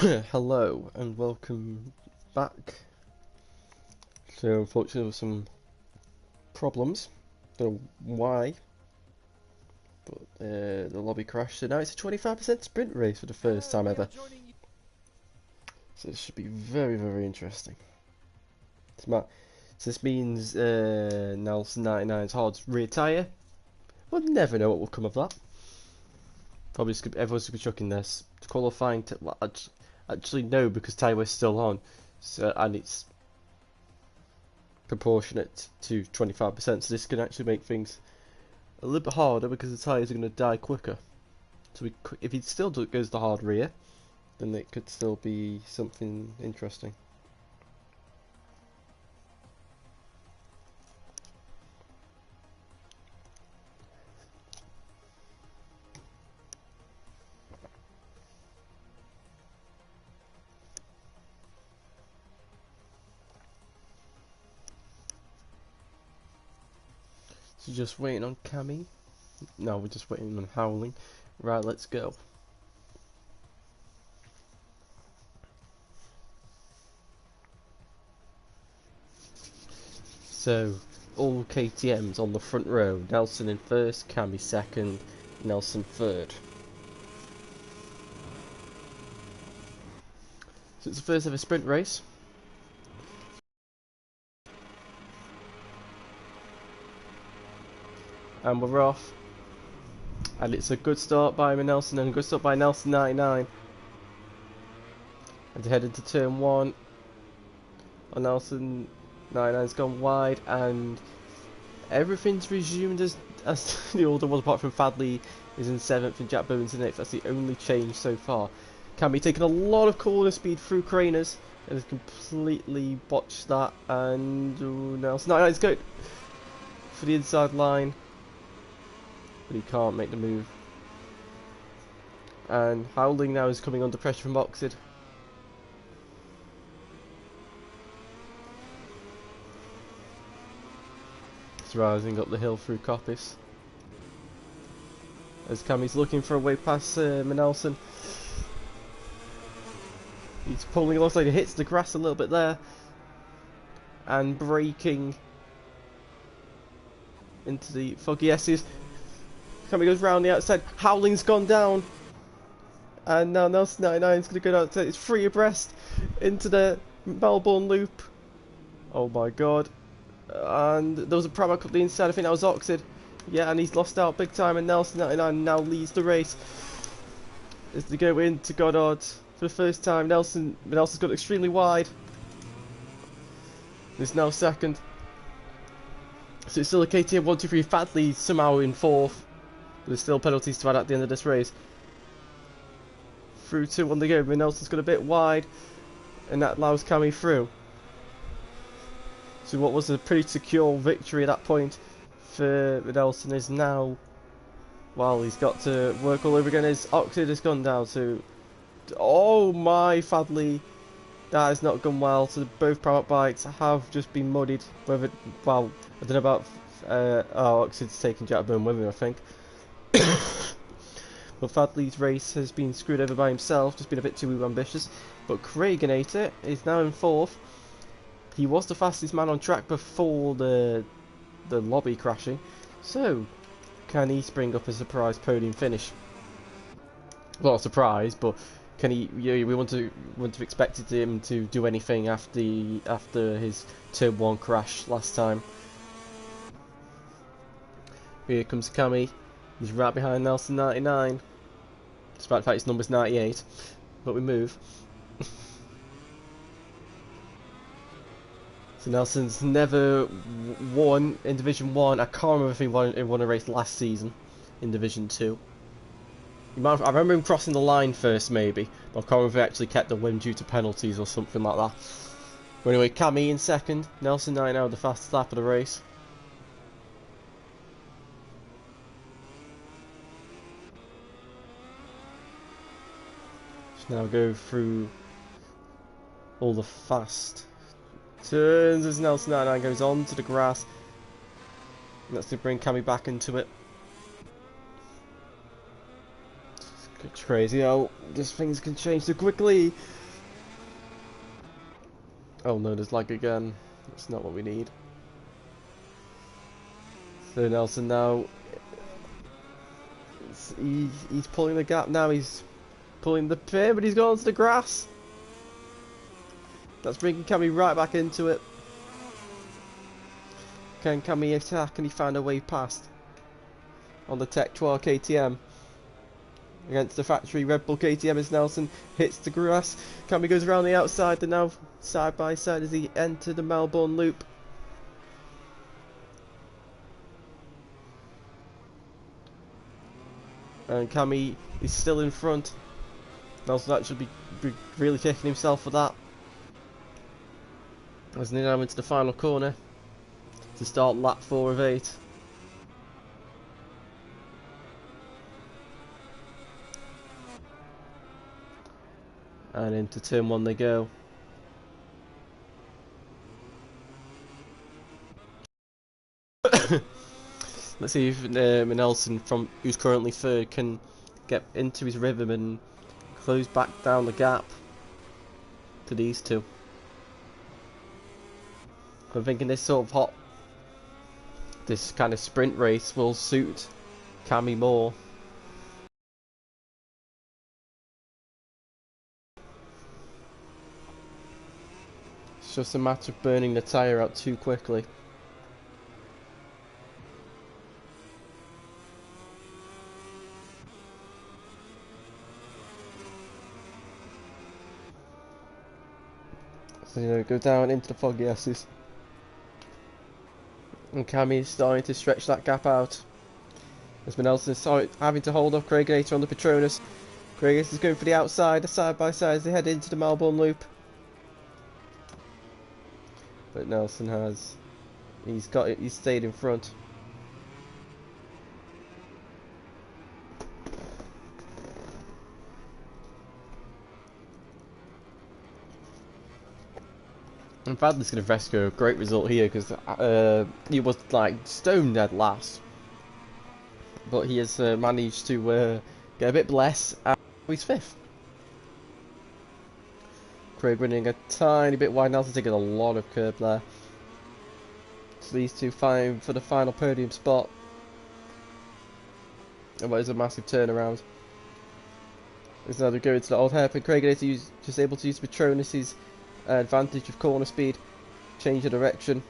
Hello and welcome back. So unfortunately there were some problems, don't know why, but the lobby crashed, so now it's a 25% sprint race for the first time ever. So this should be very interesting. So this means Nelson 99's hard rear tyre. We'll never know what will come of that. Probably everyone's going to be chucking this. Qualifying, well, actually no, because tyre was still on, so, and it's proportionate to 25%, so this can actually make things a little bit harder because the tyres are going to die quicker. So if it still goes the hard rear, then it could still be something interesting. So just waiting on Cammy. No, we're just waiting on Howling. Right, let's go. So, all KTMs on the front row. Nelson in first, Cammy second, Nelson third. So it's the first ever sprint race. And we're off. And it's a good start by Nelson and a good start by Nelson 99. And to head into turn 1. And Nelson 99's gone wide and everything's resumed as the order was, apart from Fadley is in 7th and Jack Bowen's in 8th. That's the only change so far. Can be taking a lot of corner speed through Craners and has completely botched that, and Nelson 99's good for the inside line. But he can't make the move. And Howling now is coming under pressure from Oxid. It's rising up the hill through Coppice. As Cammy's looking for a way past Nelson. He's pulling alongside, he hits the grass a little bit there. And braking into the foggy S's. Cammy goes round the outside. Howling's gone down. And now Nelson 99 is going to go outside. It's free abreast into the Melbourne loop. Oh my god. And there was a Pramac up the inside. I think that was Oxid. Yeah, and he's lost out big time. And Nelson 99 now leads the race as they go into Goddard for the first time. Nelson's got extremely wide. He's now second. So it's still a KTM 1, 2, 3. Fadley somehow in 4th. There's still penalties to add at the end of this race. Through 2 on the go, but Nelson's got a bit wide, and that allows Cammy through. So what was a pretty secure victory at that point for Nelson is now, well, he's got to work all over again. His Oxid has gone down, so oh my, Fadley, that has not gone well. So both Pramac bikes have just been muddied. Whether, well, I don't know about Oxid's taking Jack Bowen with him, I think. But Fadley's race has been screwed over by himself, just been a bit too ambitious. But Craigenator is now in 4th. He was the fastest man on track before the lobby crashing. So, can he spring up a surprise podium finish? Well, a surprise, but can he? We wouldn't have expected him to do anything after his turn 1 crash last time. Here comes Cammy. He's right behind Nelson 99. Despite the fact his number's 98. But we move. So Nelson's never won in Division 1. I can't remember if he won a race last season in Division 2. I remember him crossing the line first, maybe. But I can't remember if he actually kept the win due to penalties or something like that. But anyway, Cammy in second. Nelson 99 the fastest lap of the race. Now go through all the fast turns as Nelson 99 goes on to the grass. And that's to bring Cammy back into it. It's crazy how these things can change so quickly. Oh no, there's lag again. That's not what we need. So Nelson now, he's pulling the gap now. He's pulling the pin, but he's gone onto the grass. That's bringing Cammy right back into it. Can Cammy attack? Can he find a way past? On the Tech 12 KTM. Against the factory Red Bull KTM as Nelson hits the grass. Cammy goes around the outside. They're now side by side as he enters the Melbourne loop. And Cammy is still in front. Nelson actually be really kicking himself for that. As they now into the final corner to start lap 4 of 8. And into turn 1 they go. Let's see if Nelson, who's currently third, can get into his rhythm and close back down the gap to these two. I'm thinking this kind of sprint race will suit Cammy more. It's just a matter of burning the tyre out too quickly. So go down into the foggy S's. And Cammy is starting to stretch that gap out. As Nelson is having to hold off Craig Gator on the Petronas. Craig Gator is going for the outside, side by side as they head into the Melbourne loop. But Nelson he's stayed in front. In fact, this is going to rescue a great result here because he was like stone dead last, but he has managed to get a bit less. And he's 5th. Craig running a tiny bit wide. Nelson taking a lot of curb there. So these two fighting for the final podium spot. And what is a massive turnaround. As now they go into the old hairpin. Craig is just able to use Petronas' advantage of corner speed, change of direction.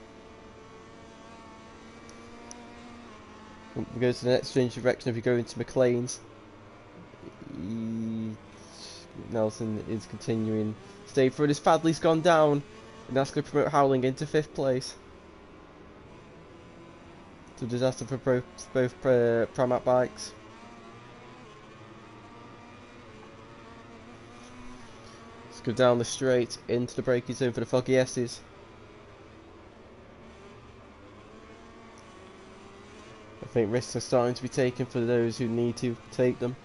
We go to the next change of direction if you go into McLean's. Nelson is continuing. Stay for it as Fadley's gone down, and that's going to promote Howling into 5th place. It's a disaster for both Pramac bikes. Go down the straight into the braking zone for the foggy S's. I think risks are starting to be taken for those who need to take them.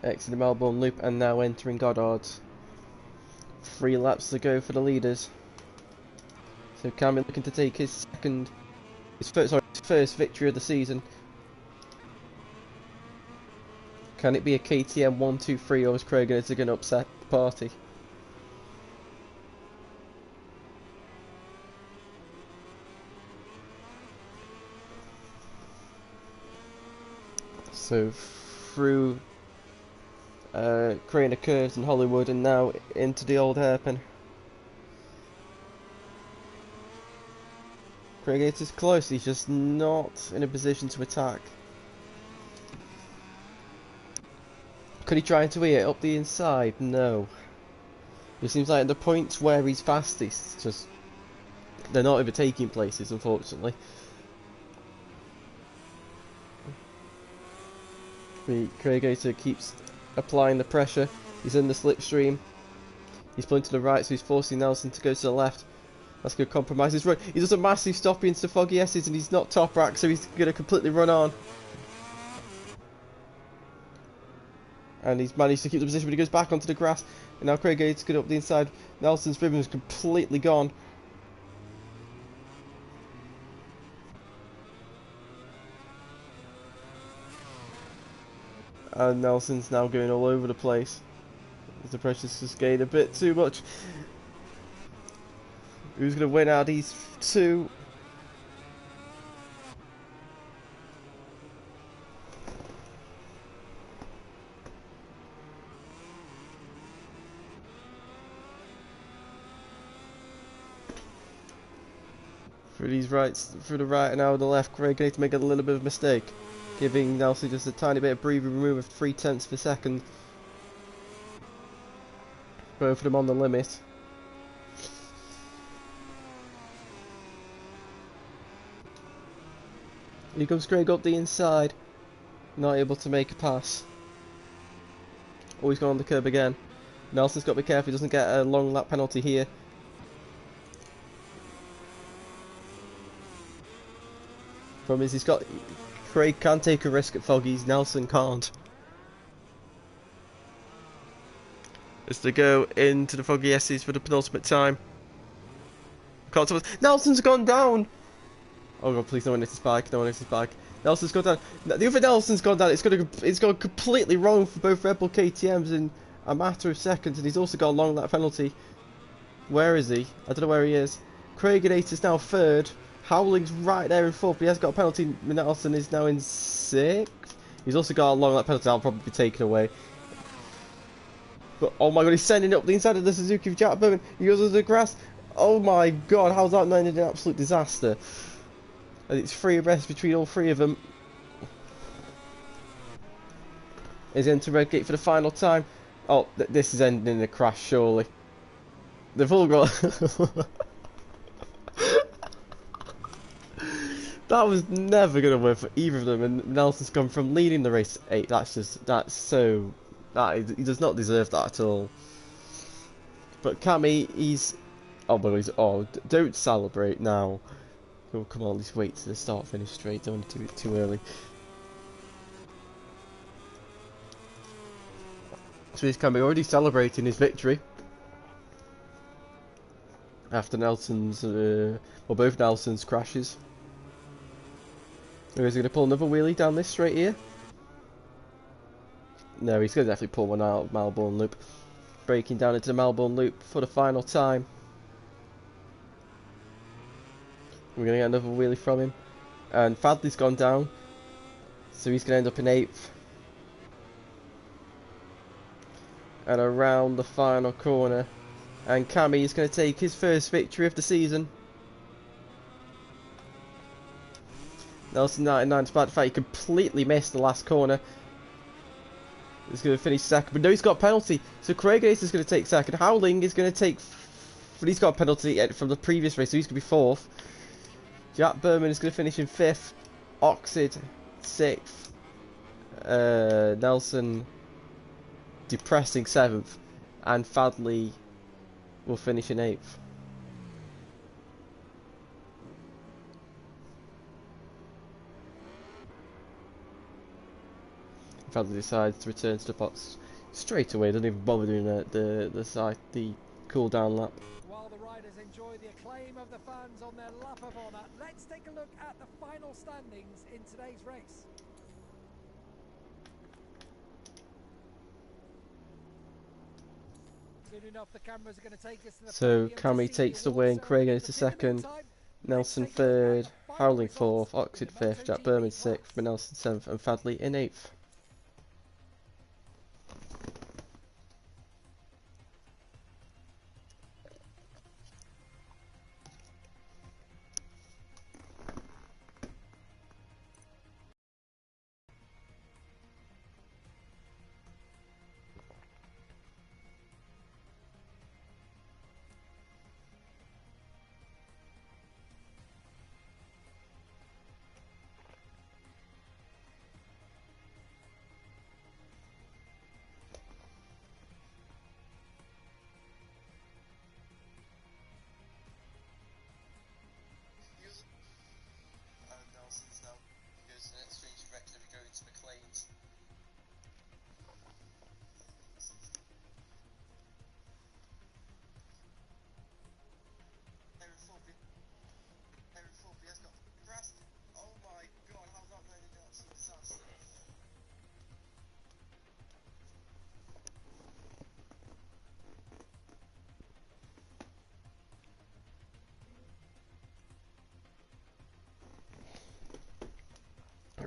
Exiting the Melbourne loop and now entering Goddard's. 3 laps to go for the leaders. So Cammy looking to take his first victory of the season. Can it be a KTM 1-2-3 or is Craig going to upset the party? So through creating a curves in Hollywood and now into the old hairpin. Craig is close, he's just not in a position to attack. Could he try to eat it up the inside? No. It seems like at the points where he's fastest, just they're not overtaking places, unfortunately. Craig keeps applying the pressure. He's in the slipstream. He's pulling to the right, so he's forcing Nelson to go to the left. That's going to compromise his run. He does a massive stop into foggy S's and he's not top rack, so he's going to completely run on. And he's managed to keep the position, but he goes back onto the grass. And now Craig Gates going up the inside. Nelson's rhythm is completely gone. And Nelson's now going all over the place. The pressure's just getting a bit too much. Who's going to win out of these two? Through these rights, through the right and now the left, Craig needs to make a little bit of a mistake, giving Nelson just a tiny bit of breathing room of 0.3 of a second. Both of them on the limit. Here comes Craig up the inside, not able to make a pass. Oh, he's gone on the curb again. Nelson's got to be careful he doesn't get a long lap penalty here. Problem is Craig can take a risk at Foggies, Nelson can't. As they go into the Foggy S's for the penultimate time. Nelson's gone down! Oh god, please no one hits his bike, no one hits his bike. Nelson's gone down. The other Nelson's gone down. It's gone completely wrong for both Red Bull KTMs in a matter of seconds, and he's also got a long lap penalty. Where is he? I don't know where he is. Craig is now third. Howling's right there in fourth, but he has got a penalty. Nelson is now in sixth. He's also got a long lap penalty. That'll probably be taken away. But oh my god, he's sending up the inside of the Suzuki of Jack Bowman. He goes into the grass. Oh my god, how's that not ended in an absolute disaster? And it's free abreast between all three of them. He's into red gate for the final time. Oh, this is ending in a crash, surely. They've all got... That was never going to work for either of them, and Nelson's come from leading the race 8. He does not deserve that at all. But Cammy, he's... Oh my god, don't celebrate now. Oh, come on, let's wait to the start finish straight, don't want to do it too early. So he's Cammy already celebrating his victory. After Nelson's, both Nelson's crashes. Or is he going to pull another wheelie down this straight here? No, he's going to definitely pull one out of Melbourne Loop. Breaking down into the Melbourne Loop for the final time. We're going to get another wheelie from him. And Fadley's gone down. So he's going to end up in 8th. And around the final corner. And Cammy is going to take his first victory of the season. Nelson 99, despite the fact he completely missed the last corner. He's going to finish second, but no, he's got a penalty. So Craig Ace is going to take second. Howling is going to take... But he's got a penalty from the previous race, so he's going to be 4th. Jack Berman is going to finish in 5th. Oxid, 6th. Nelson, depressing 7th. And Fadley will finish in 8th. Fadley decides to return to the box straight away. Doesn't even bother doing the cool down lap. While the riders enjoy the acclaim of the fans on their lap of honour, let's take a look at the final standings in today's race. Soon enough, the cameras are going to take us to the so Cammy takes the win. Craig is to second. Nelson 3rd. Howling 4th. Oxid 5th. Jack Berman 6th. But Nelson 7th. And Fadley in 8th.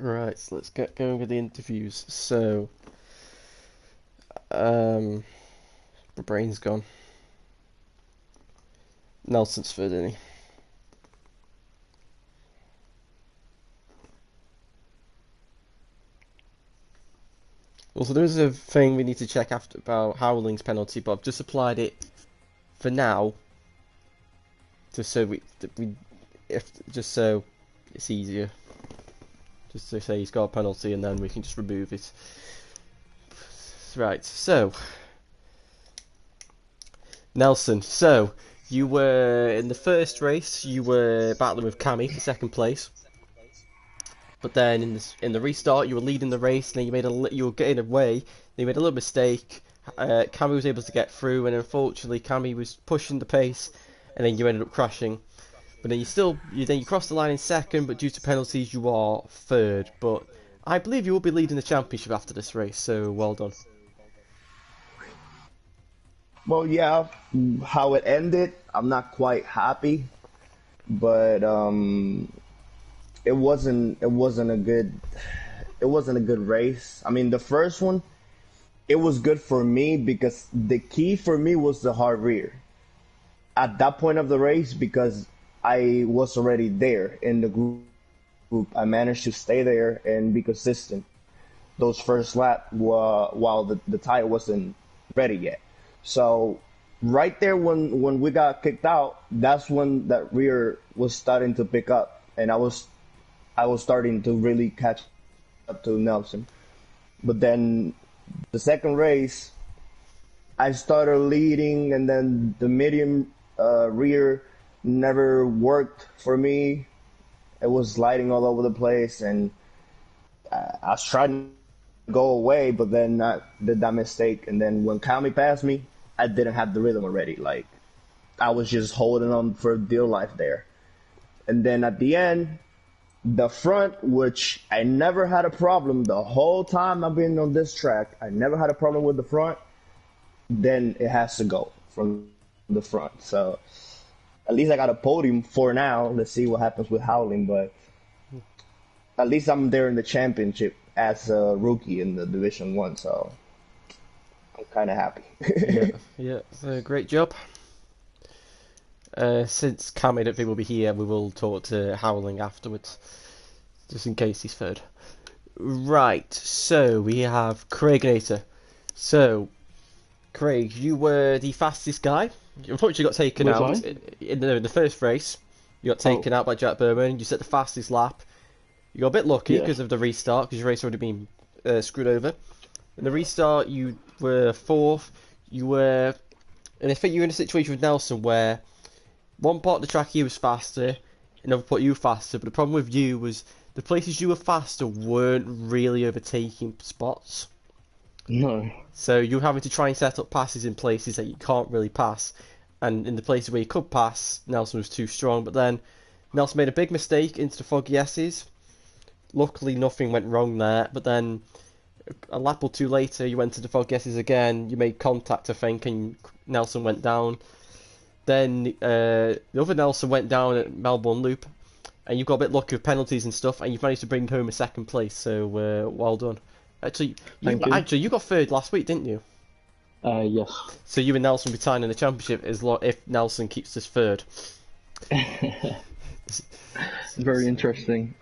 Right, so let's get going with the interviews. So, my brain's gone. Nelson's third, isn't he? Also, there is a thing we need to check after about Howling's penalty, but I've just applied it for now, just so just so it's easier. Just to say he's got a penalty, and then we can just remove it. Right. So, Nelson. So you were in the first race. You were battling with Cammy for second place. But then in the restart, you were leading the race, and then you were getting away. Then you made a little mistake. Cammy was able to get through, and unfortunately, Cammy was pushing the pace, and then you ended up crashing. But then you crossed the line in second, but due to penalties, you are third. But I believe you will be leading the championship after this race, so well done. Well, yeah, how it ended, I'm not quite happy, but it wasn't a good race. I mean, the first one, it was good for me because the key for me was the hard rear at that point of the race, because I was already there in the group. I managed to stay there and be consistent those first lap while the tire wasn't ready yet. So right there when we got kicked out, that's when that rear was starting to pick up, and I was starting to really catch up to Nelson. But then the second race, I started leading, and then the medium rear never worked for me. It was sliding all over the place, and I was trying to go away, but then I did that mistake. And then when Kami passed me, I didn't have the rhythm already. Like, I was just holding on for dear life there. And then at the end, the front, which I never had a problem the whole time I've been on this track, I never had a problem with the front, then it has to go from the front. So at least I got a podium for now. Let's see what happens with Howling, but at least I'm there in the championship as a rookie in the Division 1, so I'm kind of happy. Yeah, so great job. Since Cam, I don't think will be here, we will talk to Howling afterwards, just in case he's third. Right, so we have Craig Nater. So, Craig, you were the fastest guy. You unfortunately got taken out in the first race. You got taken out by Jack Berman. You set the fastest lap. You got a bit lucky because of the restart, because your race already been screwed over. In the restart, you were fourth. And I think you were in a situation with Nelson where one part of the track he was faster, another part you were faster, but the problem with you was the places you were faster weren't really overtaking spots. No. So you're having to try and set up passes in places that you can't really pass, and in the places where you could pass, Nelson was too strong. But then Nelson made a big mistake into the foggy S's. Luckily nothing went wrong there, but then a lap or two later you went to the foggy S's again, you made contact I think, and Nelson went down. Then the other Nelson went down at Melbourne Loop, and you got a bit lucky with penalties and stuff, and you've managed to bring home a second place, so well done. Actually, you got third last week, didn't you? Yes. So you and Nelson will be tying in the championship if Nelson keeps us third. Very interesting.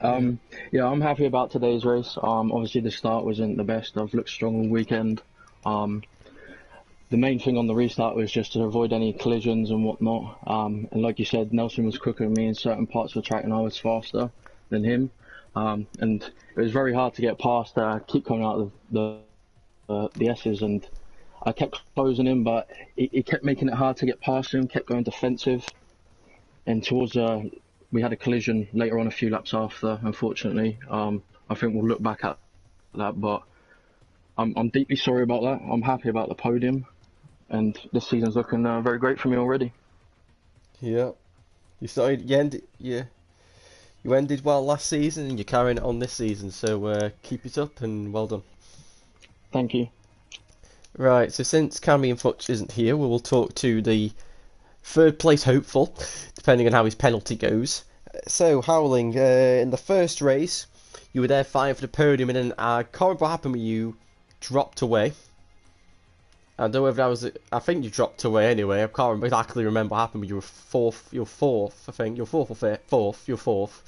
Yeah, I'm happy about today's race. Obviously the start wasn't the best. I've looked strong all weekend. The main thing on the restart was just to avoid any collisions and whatnot. And like you said, Nelson was quicker than me in certain parts of the track, and I was faster than him. And it was very hard to get past. Keep coming out of the S's, and I kept closing him, but he kept making it hard to get past him. Kept going defensive, and towards we had a collision later on, a few laps after. Unfortunately, I think we'll look back at that, but I'm deeply sorry about that. I'm happy about the podium, and this season's looking very great for me already. Yeah, you ended well last season, and you're carrying it on this season. So keep it up, and well done. Thank you. Right, so since Cammy and Futch isn't here, we will talk to the third place hopeful, depending on how his penalty goes. So Howling, in the first race, You were there fighting for the podium, and then I can't remember what happened with you. Dropped away. I don't know whether that was. I think you dropped away anyway. I can't exactly remember what happened. But you were fourth. You're fourth. I think you're fourth or fifth. Fourth. You're fourth.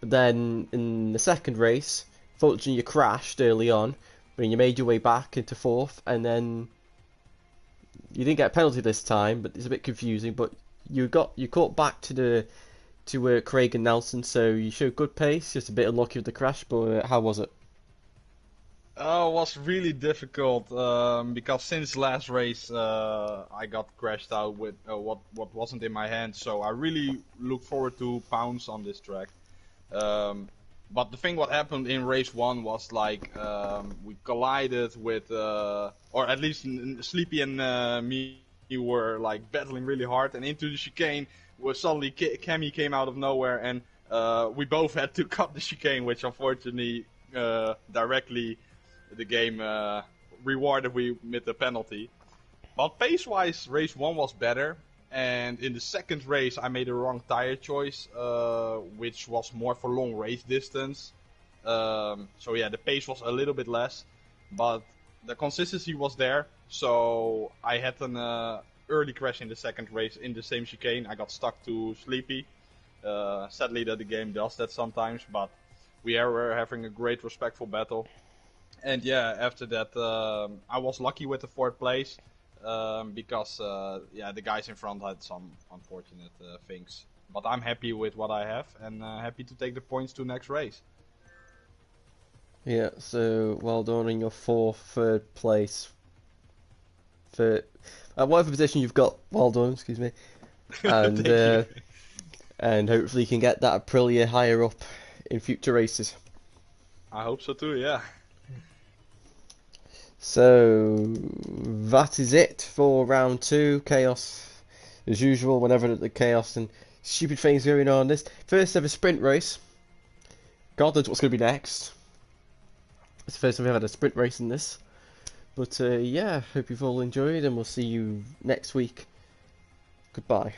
But then in the second race, fortunately you crashed early on, but you made your way back into fourth, and then you didn't get a penalty this time. But it's a bit confusing. But you caught back to Craig and Nelson, so you showed good pace. Just a bit unlucky with the crash. But how was it? It was really difficult because since last race I got crashed out with what wasn't in my hands. So I really look forward to pounce on this track. But the thing what happened in race 1 was like we collided with, or at least Sleepy and me were like battling really hard, and into the chicane where suddenly Cammy came out of nowhere, and we both had to cut the chicane, which unfortunately directly the game rewarded we with the penalty. But pace-wise, race 1 was better. And in the second race, I made a wrong tire choice, which was more for long race distance. So yeah, the pace was a little bit less, but the consistency was there. So I had an early crash in the second race in the same chicane. I got stuck to Sleepy. Sadly, that the game does that sometimes, but we were having a great, respectful battle. And yeah, after that, I was lucky with the 4th place. Because the guys in front had some unfortunate things. But I'm happy with what I have, and happy to take the points to next race. Yeah, so well done in your 3rd place. For whatever position you've got, well done, excuse me. And and hopefully you can get that Aprilia higher up in future races. I hope so too, yeah. So that is it for round 2. Chaos as usual. Whenever the chaos and stupid things going on. This first ever sprint race. God knows what's going to be next. It's the first time we've had a sprint race in this. But yeah, hope you've all enjoyed, and we'll see you next week. Goodbye.